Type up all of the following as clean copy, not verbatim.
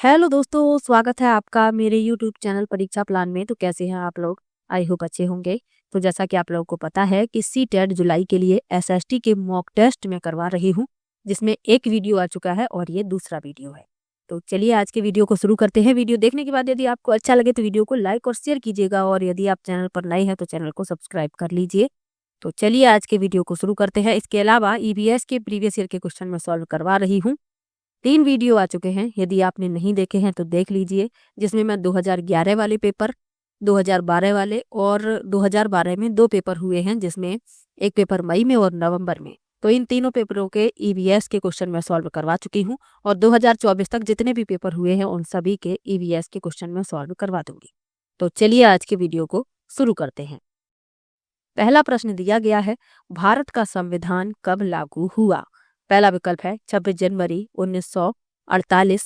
Hello दोस्तों, स्वागत है आपका मेरे यूट्यूब चैनल परीक्षा प्लान में। तो कैसे हैं आप लोग? आई होप अच्छे होंगे। तो जैसा कि आप लोगों को पता है कि सीटेट जुलाई के लिए एसएसटी के मॉक टेस्ट में करवा रही हूं, जिसमें एक वीडियो आ चुका है और ये दूसरा वीडियो है। तो चलिए आज के वीडियो को शुरू करते हैं। वीडियो देखने के बाद यदि आपको अच्छा लगे तो वीडियो को लाइक और शेयर कीजिएगा, और यदि आप चैनल पर नए हैं तो चैनल को सब्सक्राइब कर लीजिए। तो चलिए आज के वीडियो को शुरू करते हैं। इसके अलावा ईवीएस के प्रीवियस ईयर के क्वेश्चन में सॉल्व करवा रही हूँ। 3 वीडियो आ चुके हैं, यदि आपने नहीं देखे हैं तो देख लीजिए, जिसमें मैं 2011 वाले पेपर, 2012 वाले और 2012 में 2 पेपर हुए हैं, जिसमें एक पेपर मई में और नवंबर में। तो इन तीनों पेपरों के ईवीएस के क्वेश्चन मैं सॉल्व करवा चुकी हूं, और 2024 तक जितने भी पेपर हुए हैं उन सभी के ईवीएस के क्वेश्चन मैं सॉल्व करवा दूंगी। तो चलिए आज के वीडियो को शुरू करते हैं। पहला प्रश्न दिया गया है, भारत का संविधान कब लागू हुआ? पहला विकल्प है 26 जनवरी 1948,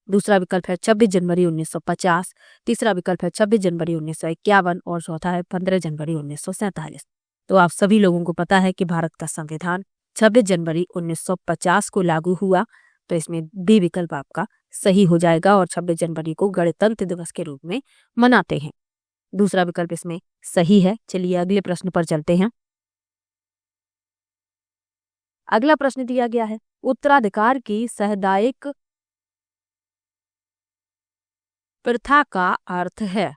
दूसरा विकल्प है 26 जनवरी 1950, तीसरा विकल्प है 26 जनवरी 1951 और चौथा है 15 जनवरी 1947। तो आप सभी लोगों को पता है कि भारत का संविधान 26 जनवरी 1950 को लागू हुआ। तो इसमें बी विकल्प आपका सही हो जाएगा, और 26 जनवरी को गणतंत्र दिवस के रूप में मनाते हैं। दूसरा विकल्प इसमें सही है। चलिए अगले प्रश्न पर चलते हैं। अगला प्रश्न दिया गया है, उत्तराधिकार की सामुदायिक प्रथा का अर्थ है।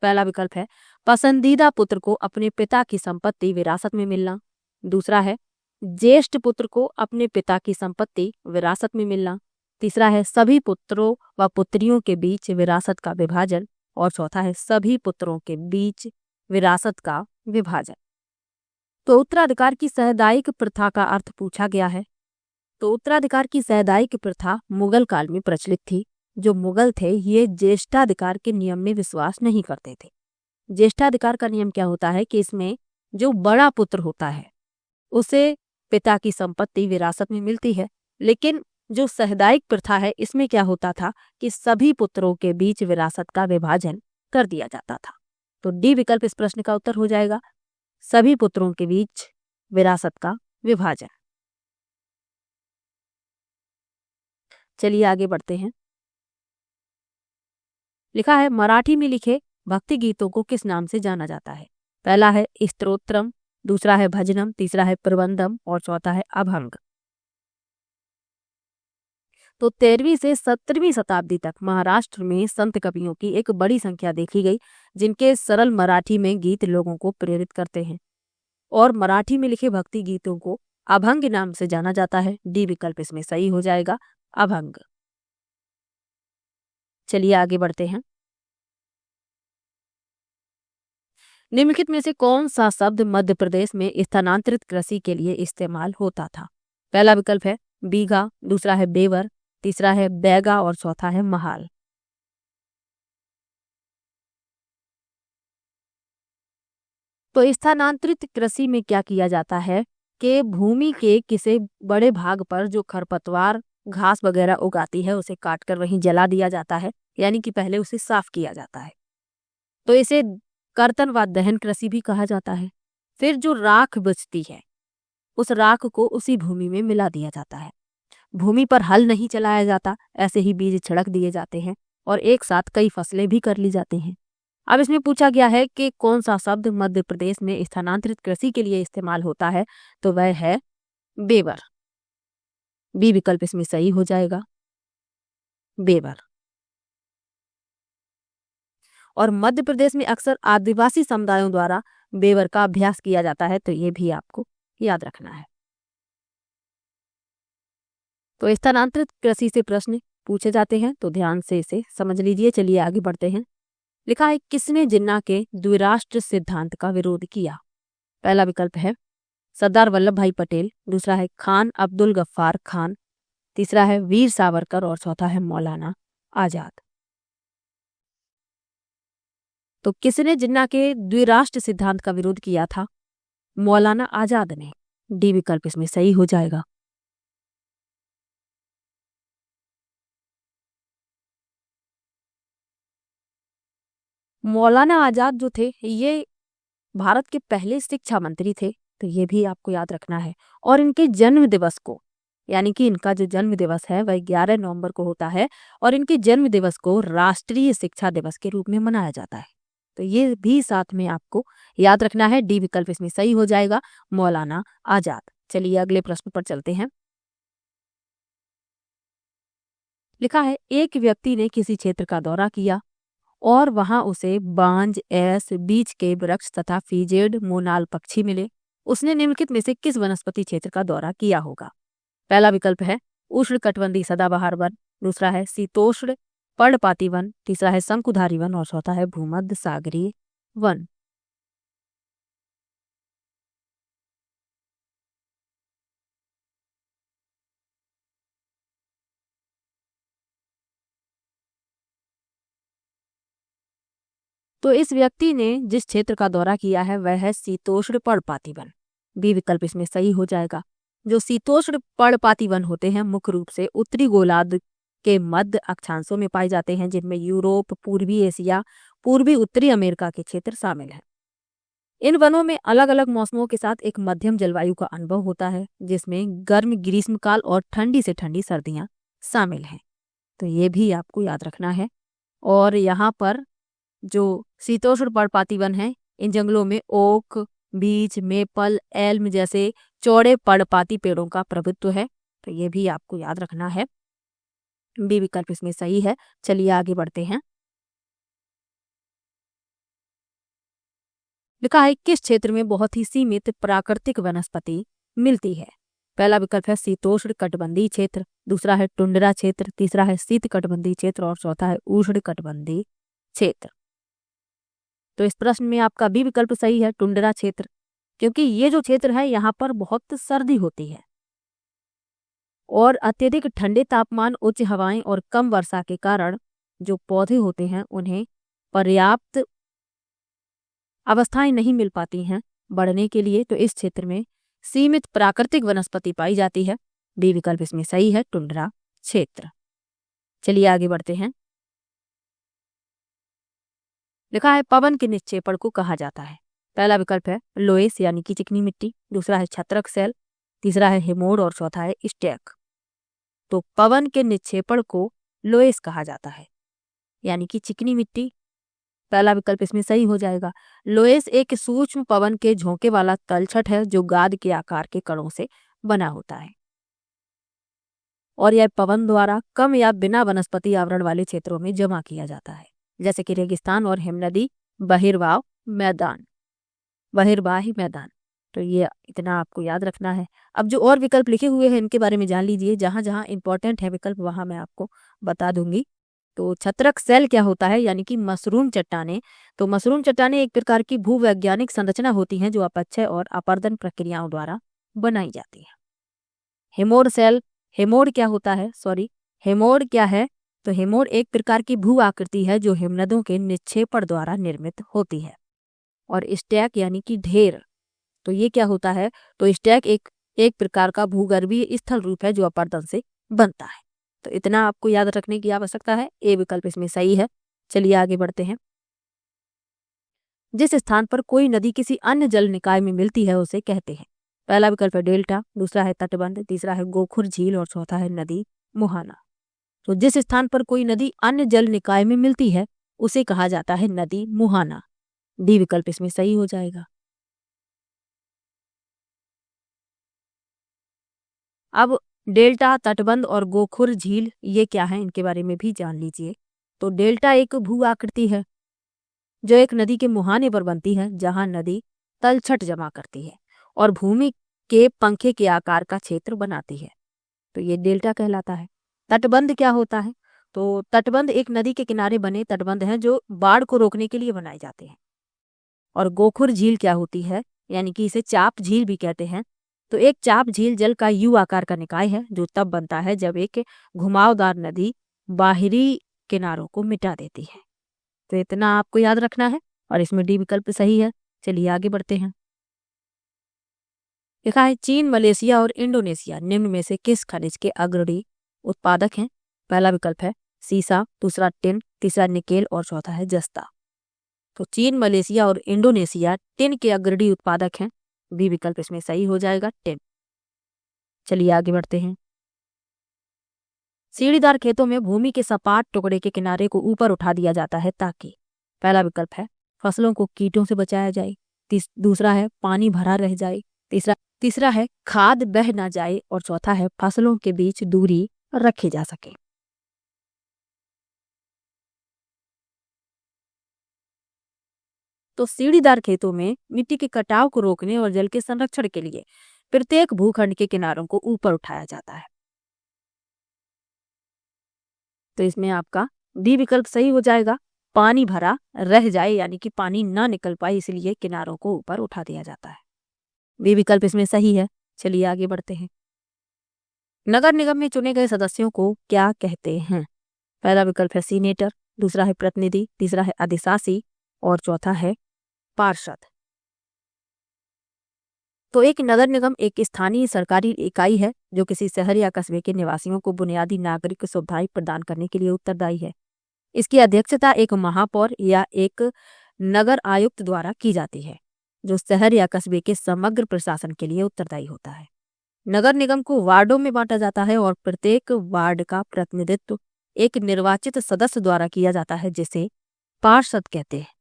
पहला विकल्प है पसंदीदा पुत्र को अपने पिता की संपत्ति विरासत में मिलना, दूसरा है ज्येष्ठ पुत्र को अपने पिता की संपत्ति विरासत में मिलना, तीसरा है सभी पुत्रों व पुत्रियों के बीच विरासत का विभाजन, और चौथा है सभी पुत्रों के बीच विरासत का विभाजन। तो उत्तराधिकार की सामुदायिक प्रथा का अर्थ पूछा गया है। तो उत्तराधिकार की सामुदायिक प्रथा मुगल काल में प्रचलित थी। जो मुगल थे ये ज्येष्ठाधिकार के नियम में विश्वास नहीं करते थे। ज्येष्ठाधिकार का नियम क्या होता है कि इसमें जो बड़ा पुत्र होता है उसे पिता की संपत्ति विरासत में मिलती है, लेकिन जो सामुदायिक प्रथा है इसमें क्या होता था कि सभी पुत्रों के बीच विरासत का विभाजन कर दिया जाता था। तो डी विकल्प इस प्रश्न का उत्तर हो जाएगा, सभी पुत्रों के बीच विरासत का विभाजन। चलिए आगे बढ़ते हैं। लिखा है, मराठी में लिखे भक्ति गीतों को किस नाम से जाना जाता है? पहला है स्तोत्रम, दूसरा है भजनम, तीसरा है प्रबंधम और चौथा है अभंग। तो 13वीं से 17वीं शताब्दी तक महाराष्ट्र में संत कवियों की एक बड़ी संख्या देखी गई, जिनके सरल मराठी में गीत लोगों को प्रेरित करते हैं, और मराठी में लिखे भक्ति गीतों को अभंग नाम से जाना जाता है। डी विकल्प इसमें सही हो जाएगा, अभंग। चलिए आगे बढ़ते हैं। निम्नलिखित में से कौन सा शब्द मध्य प्रदेश में स्थानांतरित कृषि के लिए इस्तेमाल होता था? पहला विकल्प है बीघा, दूसरा है बेवर, तीसरा है बैगा और चौथा है महाल। तो स्थानांतरित कृषि में क्या किया जाता है कि भूमि के किसी बड़े भाग पर जो खरपतवार घास वगैरह उगाती है उसे काटकर वहीं जला दिया जाता है, यानी कि पहले उसे साफ किया जाता है। तो इसे कर्तन व दहन कृषि भी कहा जाता है। फिर जो राख बचती है उस राख को उसी भूमि में मिला दिया जाता है। भूमि पर हल नहीं चलाया जाता, ऐसे ही बीज छिड़क दिए जाते हैं और एक साथ कई फसलें भी कर ली जाती हैं। अब इसमें पूछा गया है कि कौन सा शब्द मध्य प्रदेश में स्थानांतरित कृषि के लिए इस्तेमाल होता है, तो वह है बेवर। बी विकल्प इसमें सही हो जाएगा, बेवर। और मध्य प्रदेश में अक्सर आदिवासी समुदायों द्वारा बेवर का अभ्यास किया जाता है, तो ये भी आपको याद रखना है। तो स्थानांतरित कृषि से प्रश्न पूछे जाते हैं, तो ध्यान से इसे समझ लीजिए। चलिए आगे बढ़ते हैं। लिखा है, किसने जिन्ना के द्विराष्ट्र सिद्धांत का विरोध किया? पहला विकल्प है सरदार वल्लभ भाई पटेल, दूसरा है खान अब्दुल गफ्फार खान, तीसरा है वीर सावरकर और चौथा है मौलाना आजाद। तो किसने जिन्ना के द्विराष्ट्र सिद्धांत का विरोध किया था? मौलाना आजाद ने। डी विकल्प इसमें सही हो जाएगा। मौलाना आजाद जो थे ये भारत के पहले शिक्षा मंत्री थे, तो ये भी आपको याद रखना है। और इनके जन्म दिवस को, यानी कि इनका जो जन्म दिवस है वह 11 नवंबर को होता है और इनके जन्म दिवस को राष्ट्रीय शिक्षा दिवस के रूप में मनाया जाता है। तो ये भी साथ में आपको याद रखना है। डी विकल्प इसमें सही हो जाएगा, मौलाना आजाद। चलिए अगले प्रश्न पर चलते हैं। लिखा है एक व्यक्ति ने किसी क्षेत्र का दौरा किया और वहां उसे बांज, एस, बीच के वृक्ष तथा फीजेड मोनाल पक्षी मिले। उसने निम्नलिखित में से किस वनस्पति क्षेत्र का दौरा किया होगा? पहला विकल्प है उष्णकटिबंधीय सदाबहार वन, दूसरा है शीतोष्ण पर्णपाती वन, तीसरा है शंकुधारी वन और चौथा है भूमध्य सागरीय वन। तो इस व्यक्ति ने जिस क्षेत्र का दौरा किया है वह है शीतोष्ण पर्णपाती वन। बी विकल्प इसमें सही हो जाएगा। जो शीतोष्ण पर्णपाती वन होते हैं मुख्य रूप से उत्तरी गोलार्ध के मध्य अक्षांशों में पाए जाते हैं, जिनमें यूरोप, पूर्वी एशिया, पूर्वी उत्तरी अमेरिका के क्षेत्र शामिल हैं। इन वनों में अलग अलग मौसमों के साथ एक मध्यम जलवायु का अनुभव होता है, जिसमें गर्म ग्रीष्मकाल और ठंडी से ठंडी सर्दियां शामिल हैं। तो ये भी आपको याद रखना है। और यहाँ पर जो शीतोष्ण पर्णपाती वन है, इन जंगलों में ओक, बीच, मेपल, एल्म जैसे चौड़े पर्णपाती पेड़ों का प्रभुत्व है। तो ये भी आपको याद रखना है। बी विकल्प इसमें सही है। चलिए आगे बढ़ते हैं। लिखा है किस क्षेत्र में बहुत ही सीमित प्राकृतिक वनस्पति मिलती है? पहला विकल्प है शीतोष्ण कटिबंधीय क्षेत्र, दूसरा है टुंड्रा क्षेत्र, तीसरा है शीत कटिबंधीय क्षेत्र और चौथा है उष्ण कटिबंधीय क्षेत्र। तो इस प्रश्न में आपका बी विकल्प सही है, टुंड्रा क्षेत्र, क्योंकि ये जो क्षेत्र है यहाँ पर बहुत सर्दी होती है और अत्यधिक ठंडे तापमान, उच्च हवाएं और कम वर्षा के कारण जो पौधे होते हैं उन्हें पर्याप्त अवस्थाएं नहीं मिल पाती हैं बढ़ने के लिए। तो इस क्षेत्र में सीमित प्राकृतिक वनस्पति पाई जाती है। बी विकल्प इसमें सही है, टुंड्रा क्षेत्र। चलिए आगे बढ़ते हैं। लिखा है पवन के निक्षेपण को कहा जाता है। पहला विकल्प है लोएस यानी कि चिकनी मिट्टी, दूसरा है छत्रक सेल, तीसरा है हेमोड और चौथा है स्टैक। तो पवन के निक्षेपण को लोएस कहा जाता है यानी कि चिकनी मिट्टी। पहला विकल्प इसमें सही हो जाएगा। लोएस एक सूक्ष्म पवन के झोंके वाला तलछट है जो गाद के आकार के कणों से बना होता है और यह पवन द्वारा कम या बिना वनस्पति आवरण वाले क्षेत्रों में जमा किया जाता है, जैसे कि रेगिस्तान और हिमनदी बहिर्वाही मैदान। तो ये इतना आपको याद रखना है। अब जो और विकल्प लिखे हुए हैं इनके बारे में जान लीजिए। जहां जहां इंपॉर्टेंट है विकल्प वहां मैं आपको बता दूंगी। तो छत्रक सेल क्या होता है? यानी कि मशरूम चट्टाने। तो मशरूम चट्टाने एक प्रकार की भूवैज्ञानिक संरचना होती हैं जो अपक्षय और अपर्दन प्रक्रियाओं द्वारा बनाई जाती है। हेमोड सेल, हेमोड क्या होता है? हेमोड क्या है? तो हेमोड एक प्रकार की भू आकृति है जो हिमनदों के निक्षेपण द्वारा निर्मित होती है। और स्टैक यानी कि ढेर, तो ये क्या होता है? तो स्टैक एक प्रकार का भूगर्भीय स्थल रूप है जो अपर्दन से बनता है। तो इतना आपको याद रखने की आवश्यकता है। ए विकल्प इसमें सही है। चलिए आगे बढ़ते हैं। जिस स्थान पर कोई नदी किसी अन्य जल निकाय में मिलती है उसे कहते हैं। पहला विकल्प है डेल्टा, दूसरा है तटबंध, तीसरा है गोखुर झील और चौथा है नदी मुहाना। तो जिस स्थान पर कोई नदी अन्य जल निकाय में मिलती है उसे कहा जाता है नदी मुहाना। डी विकल्प इसमें सही हो जाएगा। अब डेल्टा, तटबंध और गोखुर झील ये क्या है इनके बारे में भी जान लीजिए। तो डेल्टा एक भू आकृति है जो एक नदी के मुहाने पर बनती है जहां नदी तलछट जमा करती है और भूमि के पंखे के आकार का क्षेत्र बनाती है। तो ये डेल्टा कहलाता है। तटबंध क्या होता है? तो तटबंध एक नदी के किनारे बने तटबंध हैं जो बाढ़ को रोकने के लिए बनाए जाते हैं। और गोखुर झील क्या होती है? यानी कि इसे चाप झील भी कहते हैं। तो एक चाप झील जल का यू आकार का निकाय है जो तब बनता है जब एक घुमावदार नदी बाहरी किनारों को मिटा देती है। तो इतना आपको याद रखना है और इसमें डी विकल्प सही है। चलिए आगे बढ़ते हैं। लिखा है चीन, मलेशिया और इंडोनेशिया निम्न में से किस खनिज के अग्रणी उत्पादक हैं? पहला विकल्प है सीसा, दूसरा टिन, तीसरा निकेल और चौथा है जस्ता। तो चीन, मलेशिया और इंडोनेशिया टिन के अग्रणी उत्पादक हैं। बी विकल्प इसमें सही हो जाएगा, टिन। चलिए आगे बढ़ते हैं। सीढ़ीदार खेतों में भूमि के सपाट टुकड़े के किनारे को ऊपर उठा दिया जाता है ताकि पहला विकल्प है फसलों को कीटों से बचाया जाए, दूसरा है पानी भरा रह जाए, तीसरा तीसरा है खाद बह ना जाए और चौथा है फसलों के बीच दूरी रखी जा सके। तो सीढ़ीदार खेतों में मिट्टी के कटाव को रोकने और जल के संरक्षण के लिए प्रत्येक भूखंड के किनारों को ऊपर उठाया जाता है। तो इसमें आपका डी विकल्प सही हो जाएगा, पानी भरा रह जाए यानी कि पानी ना निकल पाए इसलिए किनारों को ऊपर उठा दिया जाता है। बी विकल्प इसमें सही है। चलिए आगे बढ़ते हैं। नगर निगम में चुने गए सदस्यों को क्या कहते हैं? पहला विकल्प है सीनेटर, दूसरा है प्रतिनिधि, तीसरा है अधिशासी और चौथा है पार्षद। तो एक नगर निगम एक स्थानीय सरकारी इकाई है जो किसी शहर या कस्बे के निवासियों को बुनियादी नागरिक सुविधाएं प्रदान करने के लिए उत्तरदायी है। इसकी अध्यक्षता एक महापौर या एक नगर आयुक्त द्वारा की जाती है जो शहर या कस्बे के समग्र प्रशासन के लिए उत्तरदायी होता है। नगर निगम को वार्डों में बांटा जाता है और प्रत्येक वार्ड का प्रतिनिधित्व एक निर्वाचित सदस्य द्वारा किया जाता है जिसे पार्षद कहते हैं।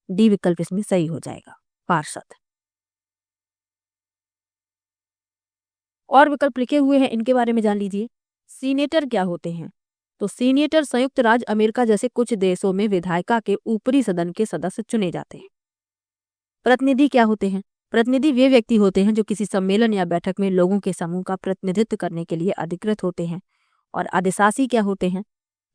डी विकल्प इसमें सही हो जाएगा, पार्षद। और विकल्प लिखे हुए हैं, इनके बारे में जान लीजिए। सीनेटर क्या होते हैं? तो सीनेटर संयुक्त राज्य अमेरिका जैसे कुछ देशों में विधायिका के ऊपरी सदन के सदस्य चुने जाते हैं। प्रतिनिधि क्या होते हैं? प्रतिनिधि वे व्यक्ति होते हैं जो किसी सम्मेलन या बैठक में लोगों के समूह का प्रतिनिधित्व करने के लिए अधिकृत होते हैं। और अधिशासी क्या होते हैं?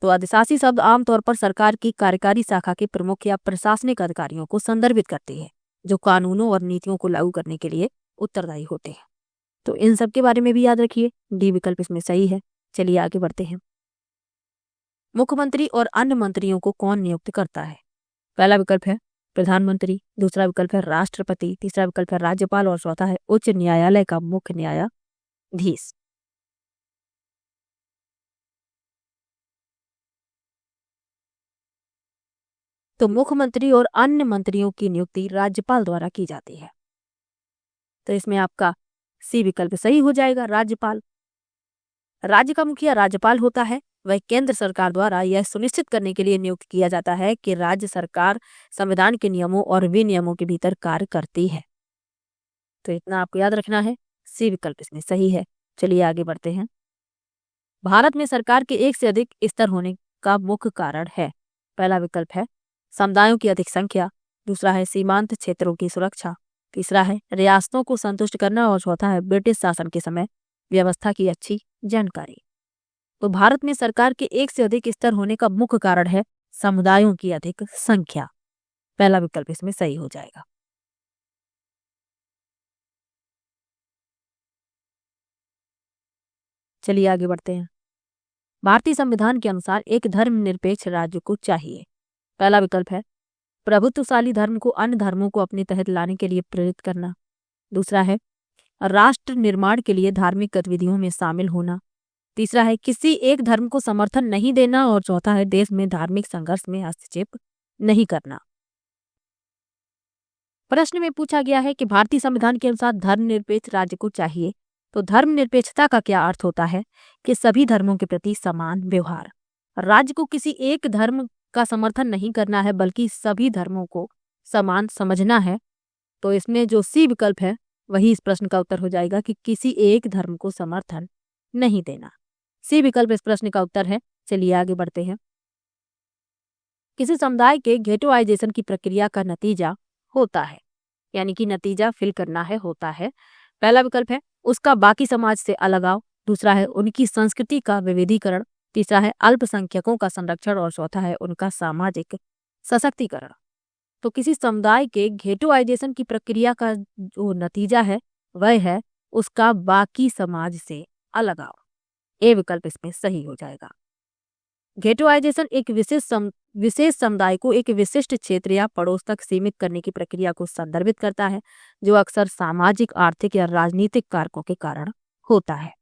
तो अधिशासी शब्द आमतौर पर सरकार की कार्यकारी शाखा के प्रमुख या प्रशासनिक अधिकारियों को संदर्भित करती है जो कानूनों और नीतियों को लागू करने के लिए उत्तरदायी होते हैं। तो इन सब के बारे में भी याद रखिए, डी विकल्प इसमें सही है। चलिए आगे बढ़ते हैं। मुख्यमंत्री और अन्य मंत्रियों को कौन नियुक्त करता है? पहला विकल्प है प्रधानमंत्री, दूसरा विकल्प है राष्ट्रपति, तीसरा विकल्प है राज्यपाल और चौथा है उच्च न्यायालय का मुख्य न्यायाधीश। तो मुख्यमंत्री और अन्य मंत्रियों की नियुक्ति राज्यपाल द्वारा की जाती है। तो इसमें आपका सी विकल्प सही हो जाएगा, राज्यपाल। राज्य का मुखिया राज्यपाल होता है। वह केंद्र सरकार द्वारा यह सुनिश्चित करने के लिए नियुक्त किया जाता है कि राज्य सरकार संविधान के नियमों और विनियमों के भीतर कार्य करती है। तो इतना आपको याद रखना है, सी विकल्प इसमें सही है। चलिए आगे बढ़ते हैं। भारत में सरकार के एक से अधिक स्तर होने का मुख्य कारण है। पहला विकल्प है समुदायों की अधिक संख्या, दूसरा है सीमांत क्षेत्रों की सुरक्षा, तीसरा है रियासतों को संतुष्ट करना और चौथा है ब्रिटिश शासन के समय व्यवस्था की अच्छी जानकारी। तो भारत में सरकार के एक से अधिक स्तर होने का मुख्य कारण है समुदायों की अधिक संख्या। पहला विकल्प इसमें सही हो जाएगा। चलिए आगे बढ़ते हैं। भारतीय संविधान के अनुसार एक धर्मनिरपेक्ष राज्य को चाहिए। पहला विकल्प है प्रभुत्वशाली धर्म को अन्य धर्मों को अपने तहत लाने के लिए प्रेरित करना, दूसरा है राष्ट्र निर्माण के लिए धार्मिक गतिविधियों में शामिल होना, तीसरा है किसी एक धर्म को समर्थन नहीं देना और चौथा है देश में धार्मिक संघर्ष में हस्तक्षेप नहीं करना। प्रश्न में पूछा गया है कि भारतीय संविधान के अनुसार धर्मनिरपेक्ष राज्य को चाहिए, तो धर्मनिरपेक्षता का क्या अर्थ होता है कि सभी धर्मों के प्रति समान व्यवहार। राज्य को किसी एक धर्म का समर्थन नहीं करना है बल्कि सभी धर्मों को समान समझना है। तो इसमें जो सी विकल्प है वही इस प्रश्न का उत्तर हो जाएगा कि किसी एक धर्म को समर्थन नहीं देना। सी विकल्प इस प्रश्न का उत्तर है। चलिए आगे बढ़ते हैं। किसी समुदाय के गेटोआइजेशन की प्रक्रिया का नतीजा होता है, यानी कि नतीजा फिल करना है, होता है। पहला विकल्प है उसका बाकी समाज से अलगाव, दूसरा है उनकी संस्कृति का विविधीकरण, तीसरा है अल्पसंख्यकों का संरक्षण और चौथा है उनका सामाजिक सशक्तिकरण। तो किसी समुदाय के गेटोआइजेशन की प्रक्रिया का जो नतीजा है वह है उसका बाकी समाज से अलगाव। ए विकल्प इसमें सही हो जाएगा। गेटोआइजेशन एक विशेष समुदाय को एक विशिष्ट क्षेत्र या पड़ोस तक सीमित करने की प्रक्रिया को संदर्भित करता है जो अक्सर सामाजिक, आर्थिक या राजनीतिक कारकों के कारण होता है।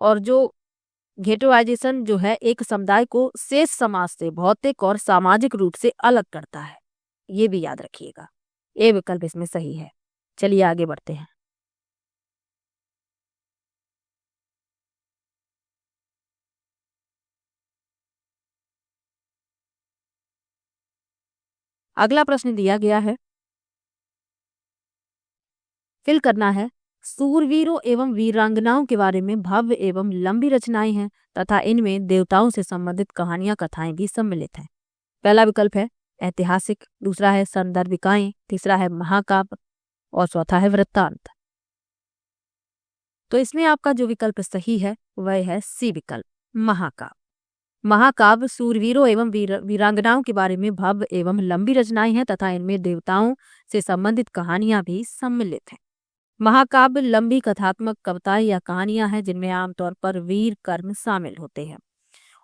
और जो गेटोआइजेशन जो है एक समुदाय को शेष समाज से भौतिक और सामाजिक रूप से अलग करता है, ये भी याद रखिएगा। ए विकल्प इसमें सही है। चलिए आगे बढ़ते हैं। अगला प्रश्न दिया गया है, फिल करना है, सूरवीरों एवं वीरांगनाओं के बारे में भव्य एवं लंबी रचनाएं हैं तथा इनमें देवताओं से संबंधित कहानियां कथाएं भी सम्मिलित हैं। पहला विकल्प है ऐतिहासिक, दूसरा है संदर्भिकाएं, तीसरा है महाकाव्य और चौथा है वृत्तांत। तो इसमें आपका जो विकल्प सही है वह है सी विकल्प, महाकाव्य। महाकाव्य सूरवीरों एवं वीरांगनाओं के बारे में भव्य एवं लंबी रचनाएं हैं तथा इनमें देवताओं से संबंधित कहानियां भी सम्मिलित हैं। महाकाव्य लंबी कथात्मक कविताएं या कहानियां हैं जिनमें आमतौर पर वीर कर्म शामिल होते हैं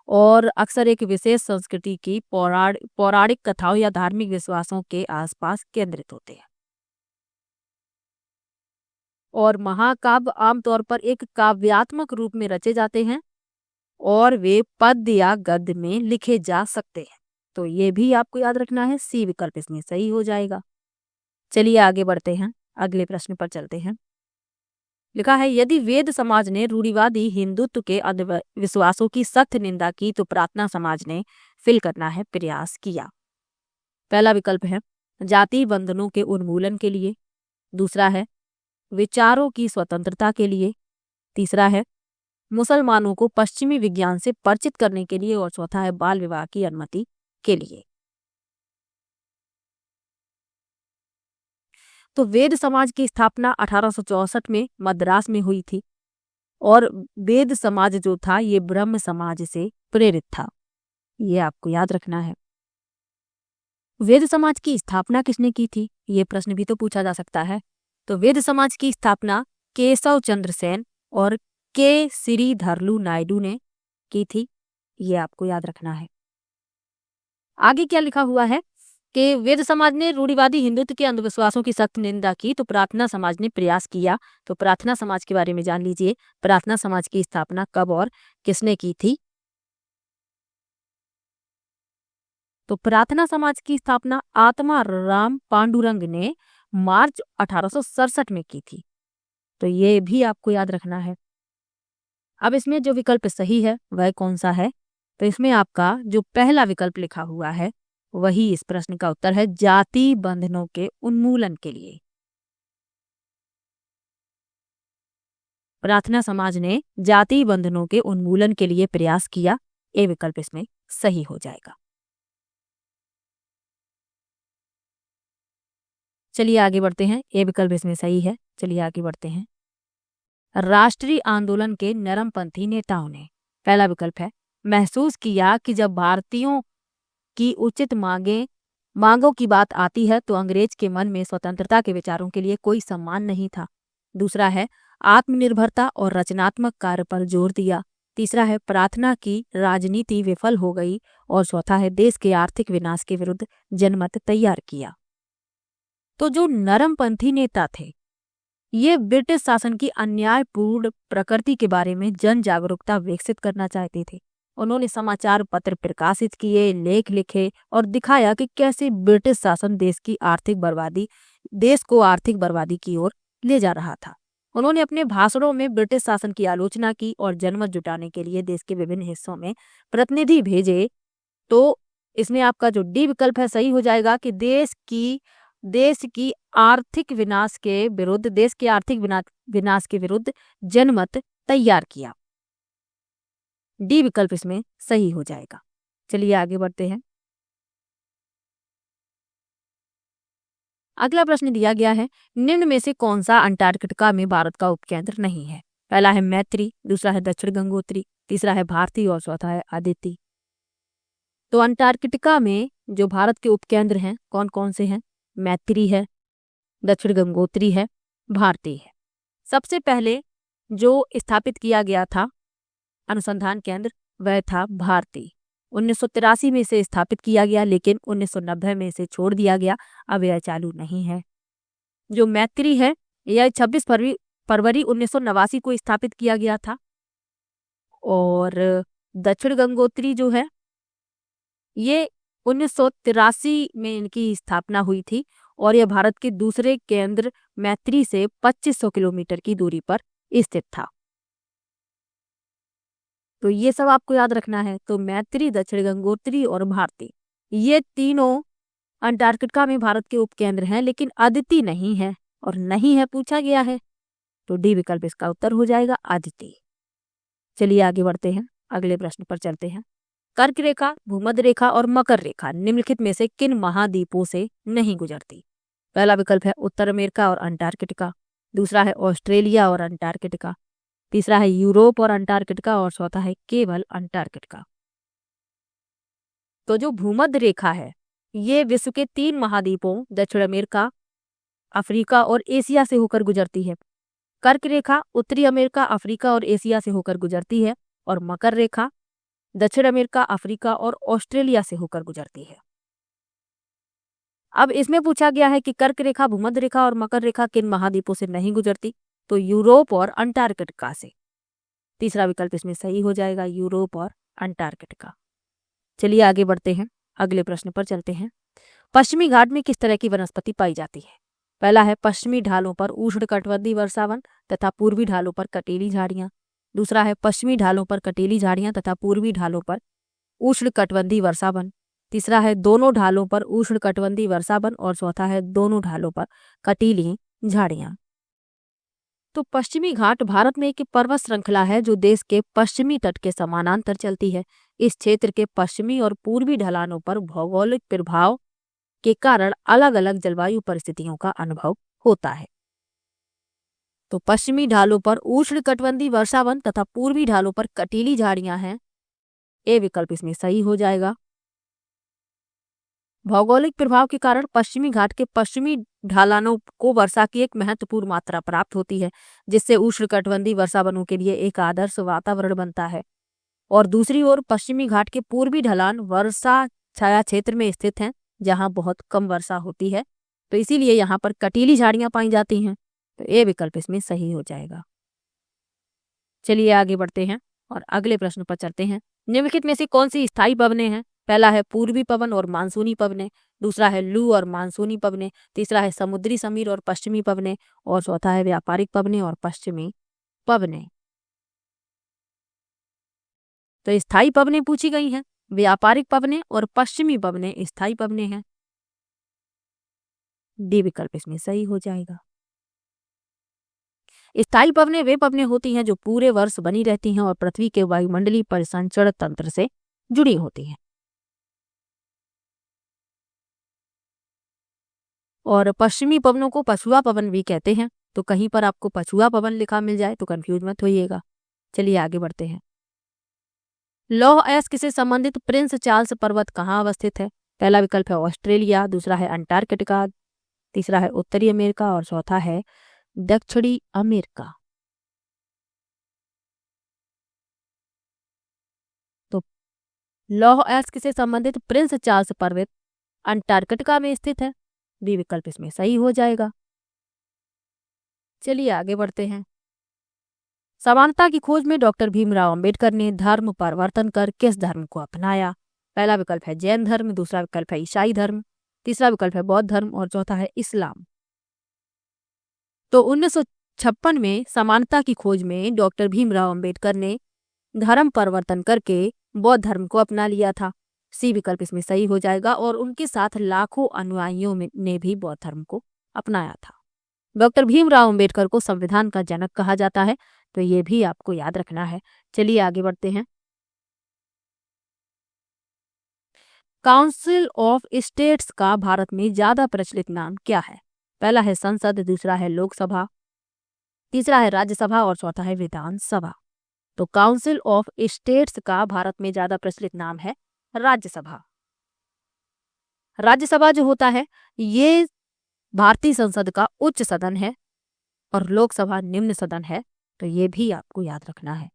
और अक्सर एक विशेष संस्कृति की पौराणिक कथाओं या धार्मिक विश्वासों के आसपास केंद्रित होते हैं। और महाकाव्य आमतौर पर एक काव्यात्मक रूप में रचे जाते हैं और वे पद्य या गद्य में लिखे जा सकते हैं। तो ये भी आपको याद रखना है, सी विकल्प इसमें सही हो जाएगा। चलिए आगे बढ़ते हैं, अगले प्रश्न पर चलते हैं। लिखा है, यदि वेद समाज ने रूढ़िवादी हिंदुत्व के अंधविश्वासों की सख्त निंदा की तो प्रार्थना समाज ने फिल करना है प्रयास किया। पहला विकल्प है जाति बंधनों के उन्मूलन के लिए, दूसरा है विचारों की स्वतंत्रता के लिए, तीसरा है मुसलमानों को पश्चिमी विज्ञान से परिचित करने के लिए और चौथा है बाल विवाह की अनुमति के लिए। तो वेद समाज की स्थापना 1864 में मद्रास में हुई थी और वेद समाज जो था ये ब्रह्म समाज से प्रेरित था, ये आपको याद रखना है। वेद समाज की स्थापना किसने की थी, ये प्रश्न भी तो पूछा जा सकता है। तो वेद समाज की स्थापना केशव चंद्र सेन और के श्रीधरलू नायडू ने की थी, ये आपको याद रखना है। आगे क्या लिखा हुआ है कि वेद समाज ने रूढ़िवादी हिंदुत्व के अंधविश्वासों की सख्त निंदा की तो प्रार्थना समाज ने प्रयास किया। तो प्रार्थना समाज के बारे में जान लीजिए, प्रार्थना समाज की स्थापना कब और किसने की थी। तो प्रार्थना समाज की स्थापना आत्मा राम पांडुरंग ने मार्च 1867 में की थी। तो ये भी आपको याद रखना है। अब इसमें जो विकल्प सही है वह कौन सा है, तो इसमें आपका जो पहला विकल्प लिखा हुआ है वही इस प्रश्न का उत्तर है, जाति बंधनों के उन्मूलन के लिए। प्रार्थना समाज ने जाति बंधनों के उन्मूलन के लिए प्रयास किया, ये विकल्प इसमें सही हो जाएगा। चलिए आगे बढ़ते हैं, ये विकल्प इसमें सही है। चलिए आगे बढ़ते हैं। राष्ट्रीय आंदोलन के नरमपंथी नेताओं ने, पहला विकल्प है, महसूस किया कि जब भारतीयों की उचित मांगों की बात आती है तो अंग्रेज के मन में स्वतंत्रता के विचारों के लिए कोई सम्मान नहीं था। दूसरा है आत्मनिर्भरता और रचनात्मक कार्य पर जोर दिया। तीसरा है प्रार्थना की राजनीति विफल हो गई और चौथा है देश के आर्थिक विनाश के विरुद्ध जनमत तैयार किया। तो जो नरमपंथी नेता थे ये ब्रिटिश शासन की अन्यायपूर्ण प्रकृति के बारे में जन जागरूकता विकसित करना चाहते थे। उन्होंने समाचार पत्र प्रकाशित किए, लेख लिखे और दिखाया कि कैसे ब्रिटिश शासन देश को आर्थिक बर्बादी की ओर ले जा रहा था। उन्होंने अपने भाषणों में ब्रिटिश शासन की आलोचना की और जनमत जुटाने के लिए देश के विभिन्न हिस्सों में प्रतिनिधि भेजे। तो इसमें आपका जो डी विकल्प है सही हो जाएगा कि देश के आर्थिक विनाश के विरुद्ध जनमत तैयार किया। डी विकल्प इसमें सही हो जाएगा। चलिए आगे बढ़ते हैं। अगला प्रश्न दिया गया है, निम्न में से कौन सा अंटार्कटिका में भारत का उपकेंद्र नहीं है। पहला है मैत्री, दूसरा है दक्षिण गंगोत्री, तीसरा है भारती और चौथा है आदिति। तो अंटार्कटिका में जो भारत के उपकेंद्र हैं कौन कौन से हैं, मैत्री है, दक्षिण गंगोत्री है, भारती है। सबसे पहले जो स्थापित किया गया था अनुसंधान केंद्र वह था भारती। 1983 में इसे स्थापित किया गया लेकिन 1990 में इसे छोड़ दिया गया, अब यह चालू नहीं है। जो मैत्री है यह 26 फरवरी 1989 को स्थापित किया गया था और दक्षिण गंगोत्री जो है ये 1983 में इनकी स्थापना हुई थी और यह भारत के दूसरे केंद्र मैत्री से 2500 किलोमीटर की दूरी पर स्थित था। तो ये सब आपको याद रखना है। तो मैत्री, दक्षिण गंगोत्री और भारती ये तीनों अंटार्कटिका में भारत के उपकेंद्र हैं लेकिन अदिति नहीं है और नहीं है पूछा गया है, तो डी विकल्प इसका उत्तर हो जाएगा, अदिति। चलिए आगे बढ़ते हैं, अगले प्रश्न पर चलते हैं। कर्क रेखा, भूमध्य रेखा और मकर रेखा निम्नलिखित में से किन महाद्वीपों से नहीं गुजरती? पहला विकल्प है उत्तर अमेरिका और अंटार्कटिका, दूसरा है ऑस्ट्रेलिया और अंटार्कटिका, तीसरा है यूरोप और अंटार्कटिका और चौथा है केवल अंटार्कटिका। तो जो भूमध्य रेखा है ये विश्व के 3 महाद्वीपों दक्षिण अमेरिका, अफ्रीका और एशिया से होकर गुजरती है। कर्क रेखा उत्तरी अमेरिका, अफ्रीका और एशिया से होकर गुजरती है और मकर रेखा दक्षिण अमेरिका, अफ्रीका और ऑस्ट्रेलिया से होकर गुजरती है। अब इसमें पूछा गया है कि कर्क रेखा, भूमध्य रेखा और मकर रेखा किन महाद्वीपों से नहीं गुजरती? तो यूरोप और अंटार्कटिका से। तीसरा विकल्प इसमें सही हो जाएगा, यूरोप और अंटार्कटिका। चलिए आगे बढ़ते हैं, अगले प्रश्न पर चलते हैं। पश्चिमी घाट में किस तरह की वनस्पति पाई जाती है? पहला है पश्चिमी ढालों पर उष्णकटिबंधीय वर्षावन तथा पूर्वी ढालों पर कटीली झाड़ियां, दूसरा है पश्चिमी ढालों पर कटीली झाड़ियां तथा पूर्वी ढालों पर उष्णकटिबंधीय वर्षावन, तीसरा है दोनों ढालों पर उष्णकटिबंधीय वर्षावन और चौथा है दोनों ढालों पर कटीली झाड़ियां। तो पश्चिमी घाट भारत में एक पर्वत श्रृंखला है जो देश के पश्चिमी तट के समानांतर चलती है। इस क्षेत्र के पश्चिमी और पूर्वी ढलानों पर भौगोलिक प्रभाव के कारण अलग अलग जलवायु परिस्थितियों का अनुभव होता है। तो पश्चिमी ढालों पर उष्णकटिबंधीय वर्षावन तथा पूर्वी ढालों पर कटीली झाड़ियां हैं, ए विकल्प इसमें सही हो जाएगा। भौगोलिक प्रभाव के कारण पश्चिमी घाट के पश्चिमी ढलानों को वर्षा की एक महत्वपूर्ण मात्रा प्राप्त होती है, जिससे उष्णकटिबंधीय वर्षावनों के लिए एक आदर्श वातावरण बनता है। और दूसरी ओर पश्चिमी घाट के पूर्वी ढलान वर्षा छाया क्षेत्र में स्थित हैं, जहां बहुत कम वर्षा होती है, तो इसीलिए यहाँ पर कटीली झाड़ियां पाई जाती हैं, तो ए विकल्प इसमें सही हो जाएगा। चलिए आगे बढ़ते हैं और अगले प्रश्न पर चलते हैं। निम्नलिखित में से कौन सी स्थायी पवनें हैं? पहला है पूर्वी पवन और मानसूनी पवनें, दूसरा है लू और मानसूनी पवनें, तीसरा है समुद्री समीर और पश्चिमी पवनें और चौथा है व्यापारिक पवनें और पश्चिमी पवनें। तो स्थायी पवनें पूछी गई हैं, व्यापारिक पवनें और पश्चिमी पवनें स्थायी पवनें हैं। डी विकल्प इसमें सही हो जाएगा। स्थायी पवनें वे पवनें होती हैं जो पूरे वर्ष बनी रहती हैं और पृथ्वी के वायुमंडलीय परिसंचरण तंत्र से जुड़ी होती हैं। और पश्चिमी पवनों को पछुआ पवन भी कहते हैं, तो कहीं पर आपको पछुआ पवन लिखा मिल जाए तो कंफ्यूज मत होइएगा। चलिए आगे बढ़ते हैं। लौह अयस्क से संबंधित प्रिंस चार्ल्स पर्वत कहाँ अवस्थित है? पहला विकल्प है ऑस्ट्रेलिया, दूसरा है अंटार्कटिका, तीसरा है उत्तरी अमेरिका और चौथा है दक्षिणी अमेरिका। तो लौह अयस्क से संबंधित प्रिंस चार्ल्स पर्वत अंटार्कटिका में स्थित है, बी विकल्प इसमें सही हो जाएगा। चलिए आगे बढ़ते हैं। समानता की खोज में डॉक्टर भीमराव अंबेडकर ने धर्म परिवर्तन कर किस धर्म को अपनाया? पहला विकल्प है जैन धर्म, दूसरा विकल्प है ईसाई धर्म, तीसरा विकल्प है बौद्ध धर्म और चौथा है इस्लाम। तो 1956 में समानता की खोज में डॉक्टर भीमराव अंबेडकर ने धर्म परिवर्तन करके बौद्ध धर्म को अपना लिया था, सी विकल्प इसमें सही हो जाएगा। और उनके साथ लाखों अनुयायियों ने भी बौद्ध धर्म को अपनाया था। डॉक्टर भीमराव अंबेडकर को संविधान का जनक कहा जाता है, तो ये भी आपको याद रखना है। चलिए आगे बढ़ते हैं। काउंसिल ऑफ स्टेट्स का भारत में ज्यादा प्रचलित नाम क्या है? पहला है संसद, दूसरा है लोकसभा, तीसरा है राज्यसभा और चौथा है विधानसभा। तो काउंसिल ऑफ स्टेट्स का भारत में ज्यादा प्रचलित नाम है राज्यसभा। राज्यसभा जो होता है ये भारतीय संसद का उच्च सदन है और लोकसभा निम्न सदन है, तो ये भी आपको याद रखना है।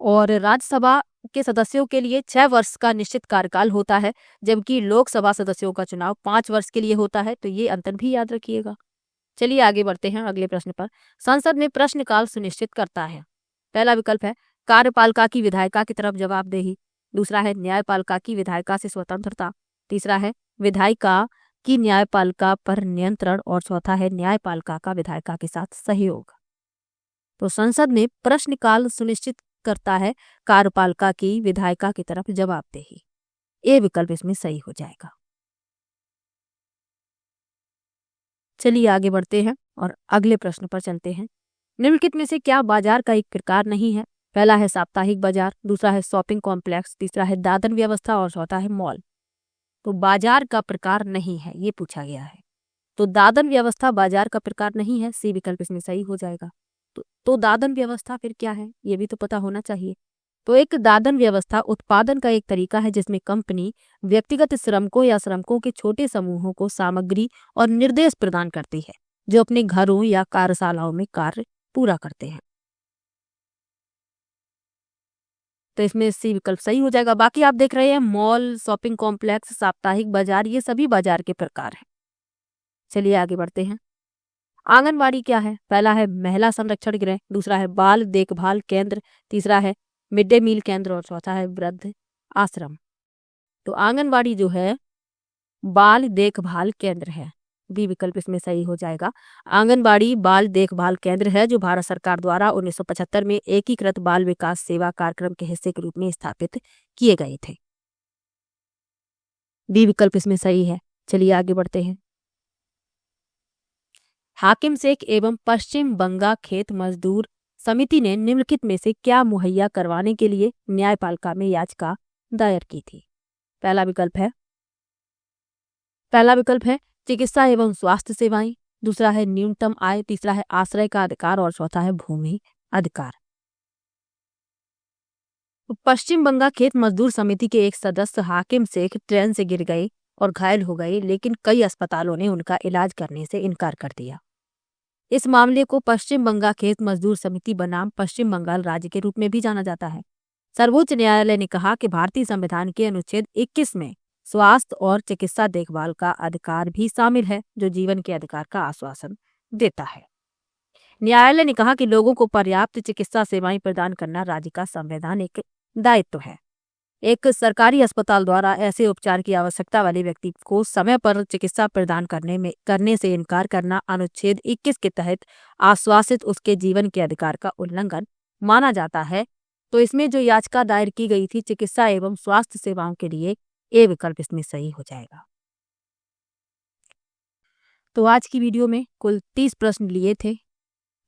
और राज्यसभा के सदस्यों के लिए 6 वर्ष का निश्चित कार्यकाल होता है, जबकि लोकसभा सदस्यों का चुनाव 5 वर्ष के लिए होता है, तो ये अंतर भी याद रखिएगा। चलिए आगे बढ़ते हैं अगले प्रश्न पर। संसद में प्रश्नकाल सुनिश्चित करता है। पहला विकल्प है कार्यपालिका की विधायिका की तरफ जवाबदेही, दूसरा है न्यायपालिका की विधायिका से स्वतंत्रता, तीसरा है विधायिका की न्यायपालिका पर नियंत्रण और चौथा है न्यायपालिका का विधायिका के साथ सहयोग। तो संसद में प्रश्नकाल सुनिश्चित करता है कार्यपालिका की विधायिका की तरफ जवाबदेही। ए विकल्प इसमें सही हो जाएगा। चलिए आगे बढ़ते हैं और अगले प्रश्न पर चलते हैं। निम्नलिखित में से क्या बाजार का एक प्रकार नहीं है? पहला है साप्ताहिक बाजार, दूसरा है शॉपिंग कॉम्प्लेक्स, तीसरा है दादन व्यवस्था और चौथा है मॉल। तो बाजार का प्रकार नहीं है ये पूछा गया है, तो दादन व्यवस्था बाजार का प्रकार नहीं है, सी विकल्प इसमें सही हो जाएगा। तो दादन व्यवस्था फिर क्या है ये भी तो पता होना चाहिए। तो एक दादन व्यवस्था उत्पादन का एक तरीका है जिसमें कंपनी व्यक्तिगत श्रमिकों या श्रमिकों के छोटे समूहों को सामग्री और निर्देश प्रदान करती है जो अपने घरों या कार्यशालाओं में कार्य पूरा करते हैं। तो इसमें सी विकल्प सही हो जाएगा। बाकी आप देख रहे हैं मॉल, शॉपिंग कॉम्प्लेक्स, साप्ताहिक बाजार, ये सभी बाजार के प्रकार हैं। चलिए आगे बढ़ते हैं। आंगनबाड़ी क्या है? पहला है महिला संरक्षण गृह, दूसरा है बाल देखभाल केंद्र, तीसरा है मिड डे मील केंद्र और चौथा है वृद्ध आश्रम। तो आंगनबाड़ी जो है बाल देखभाल केंद्र है, बी विकल्प इसमें सही हो जाएगा। आंगनबाड़ी बाल देखभाल केंद्र है जो भारत सरकार द्वारा 1975 में एकीकृत बाल विकास सेवा कार्यक्रम के हिस्से के रूप में स्थापित किए गए थे। बी विकल्प इसमें सही है। चलिए आगे बढ़ते हैं। हाकिम शेख एवं पश्चिम बंगा खेत मजदूर समिति ने निम्नलिखित में से क्या मुहैया करवाने के लिए न्यायपालिका में याचिका दायर की थी? पहला विकल्प है चिकित्सा एवं स्वास्थ्य सेवाएं, दूसरा है न्यूनतम आय, तीसरा है आश्रय का अधिकार और चौथा है भूमि अधिकार। पश्चिम बंगा खेत मजदूर समिति के एक सदस्य हाकिम शेख ट्रेन से गिर गए और घायल हो गए, लेकिन कई अस्पतालों ने उनका इलाज करने से इनकार कर दिया। इस मामले को पश्चिम बंगा खेत मजदूर समिति बनाम पश्चिम बंगाल राज्य के रूप में भी जाना जाता है। सर्वोच्च न्यायालय ने कहा कि भारतीय संविधान के अनुच्छेद 21 में स्वास्थ्य और चिकित्सा देखभाल का अधिकार भी शामिल है जो जीवन के अधिकार का आश्वासन देता है। न्यायालय ने कहा कि लोगों को पर्याप्त चिकित्सा सेवाएं प्रदान करना राज्य का संवैधानिक दायित्व है। एक सरकारी अस्पताल द्वारा ऐसे उपचार की आवश्यकता वाले व्यक्ति को समय पर चिकित्सा प्रदान करने से इनकार करना अनुच्छेद 21 के तहत आश्वासित उसके जीवन के अधिकार का उल्लंघन माना जाता है। तो इसमें जो याचिका दायर की गई थी चिकित्सा एवं स्वास्थ्य सेवाओं के लिए, ए विकल्प इसमें सही हो जाएगा। तो आज की वीडियो में कुल 30 प्रश्न लिए थे।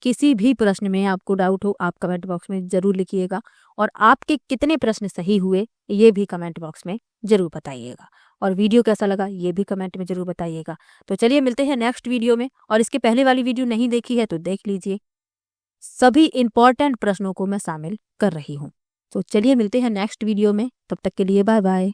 किसी भी प्रश्न में आपको डाउट हो आप कमेंट बॉक्स में जरूर लिखिएगा और आपके कितने प्रश्न सही हुए ये भी कमेंट बॉक्स में जरूर बताइएगा। और वीडियो कैसा लगा ये भी कमेंट में जरूर बताइएगा। तो चलिए मिलते हैं नेक्स्ट वीडियो में, और इसके पहले वाली वीडियो नहीं देखी है तो देख लीजिए, सभी इंपॉर्टेंट प्रश्नों को मैं शामिल कर रही हूँ। तो चलिए मिलते हैं नेक्स्ट वीडियो में, तब तक के लिए बाय बाय।